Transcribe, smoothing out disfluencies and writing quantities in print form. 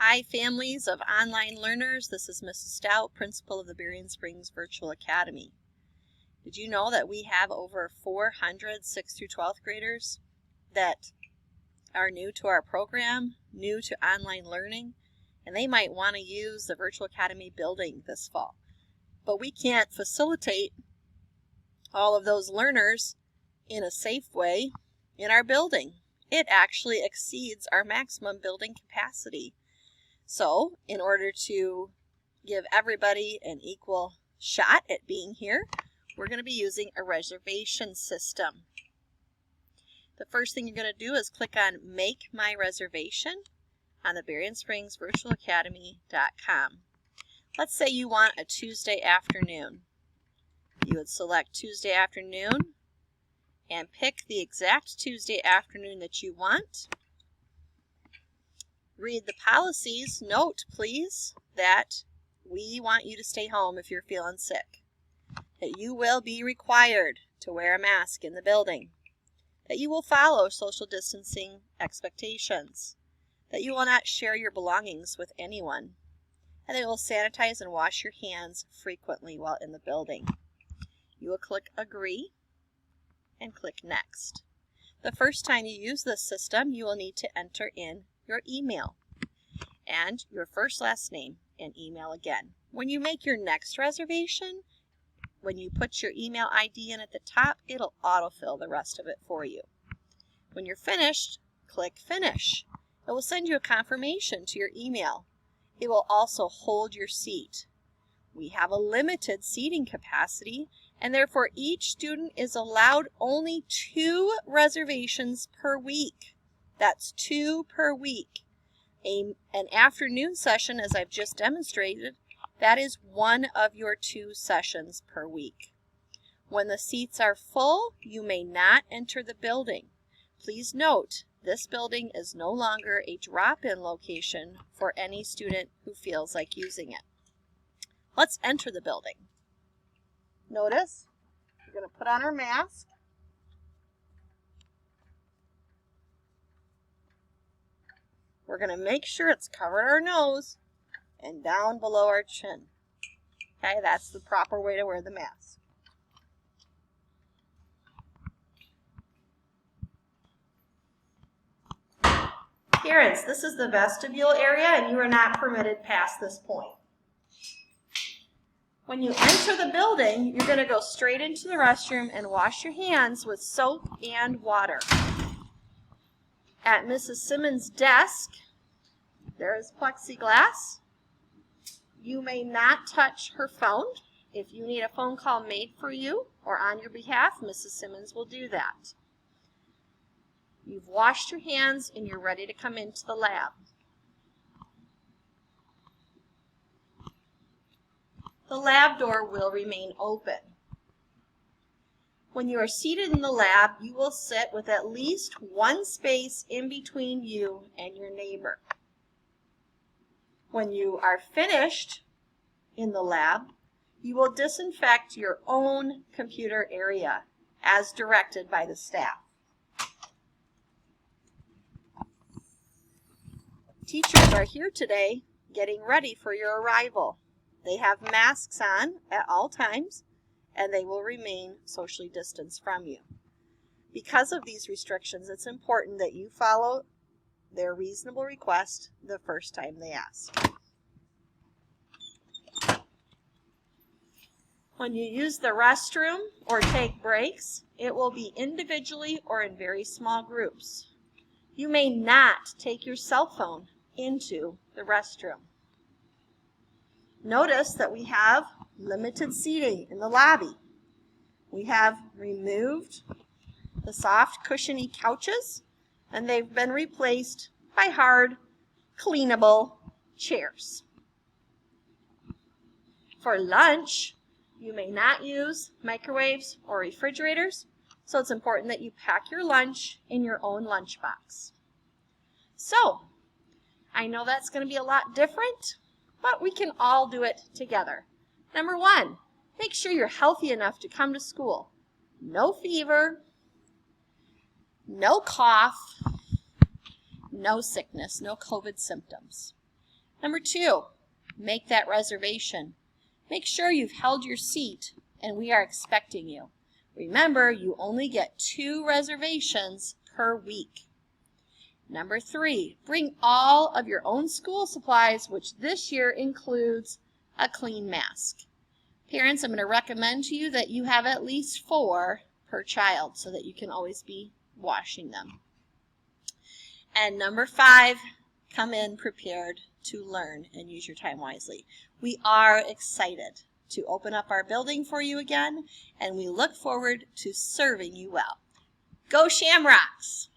Hi, families of online learners. This is Mrs. Stout, principal of the Berrien Springs Virtual Academy. Did you know that we have over 400 6th through 12th graders that are new to our program, new to online learning, and they might want to use the Virtual Academy building this fall. But we can't facilitate all of those learners in a safe way in our building. It actually exceeds our maximum building capacity. So, in order to give everybody an equal shot at being here, we're going to be using a reservation system. The first thing you're going to do is click on Make My Reservation on the BerrienSpringsVirtualAcademy.com. Let's say you want a Tuesday afternoon. You would select Tuesday afternoon and pick the exact Tuesday afternoon that you want. Read the policies. Note, please, that we want you to stay home if you're feeling sick. That you will be required to wear a mask in the building. That you will follow social distancing expectations. That you will not share your belongings with anyone. And that you will sanitize and wash your hands frequently while in the building. You will click Agree and click Next. The first time you use this system, you will need to enter in your email and your first, last name, and email again. When you make your next reservation, when you put your email ID in at the top, it'll autofill the rest of it for you. When you're finished, click Finish. It will send you a confirmation to your email. It will also hold your seat. We have a limited seating capacity, and therefore each student is allowed only 2 reservations per week. That's 2 per week. An afternoon session, as I've just demonstrated, that is 1 of your 2 sessions per week. When the seats are full, you may not enter the building. Please note, this building is no longer a drop-in location for any student who feels like using it. Let's enter the building. Notice, we're going to put on our mask. We're going to make sure it's covered our nose and down below our chin. Okay, that's the proper way to wear the mask. Parents, this is the vestibule area and you are not permitted past this point. When you enter the building, you're going to go straight into the restroom and wash your hands with soap and water. At Mrs. Simmons' desk, there is plexiglass. You may not touch her phone. If you need a phone call made for you or on your behalf, Mrs. Simmons will do that. You've washed your hands and you're ready to come into the lab. The lab door will remain open. When you are seated in the lab, you will sit with at least 1 space in between you and your neighbor. When you are finished in the lab, you will disinfect your own computer area as directed by the staff. Teachers are here today getting ready for your arrival. They have masks on at all times, and they will remain socially distanced from you. Because of these restrictions, it's important that you follow their reasonable request the first time they ask. When you use the restroom or take breaks, it will be individually or in very small groups. You may not take your cell phone into the restroom. Notice that we have limited seating in the lobby. We have removed the soft, cushiony couches, and they've been replaced by hard, cleanable chairs. For lunch, you may not use microwaves or refrigerators, so it's important that you pack your lunch in your own lunchbox. So, I know that's going to be a lot different, but we can all do it together. Number 1, make sure you're healthy enough to come to school. No fever, no cough, no sickness, no COVID symptoms. Number 2, make that reservation. Make sure you've held your seat and we are expecting you. Remember, you only get 2 reservations per week. Number 3, bring all of your own school supplies, which this year includes a clean mask. Parents, I'm going to recommend to you that you have at least 4 per child so that you can always be washing them. And number 5, come in prepared to learn and use your time wisely. We are excited to open up our building for you again, and we look forward to serving you well. Go Shamrocks!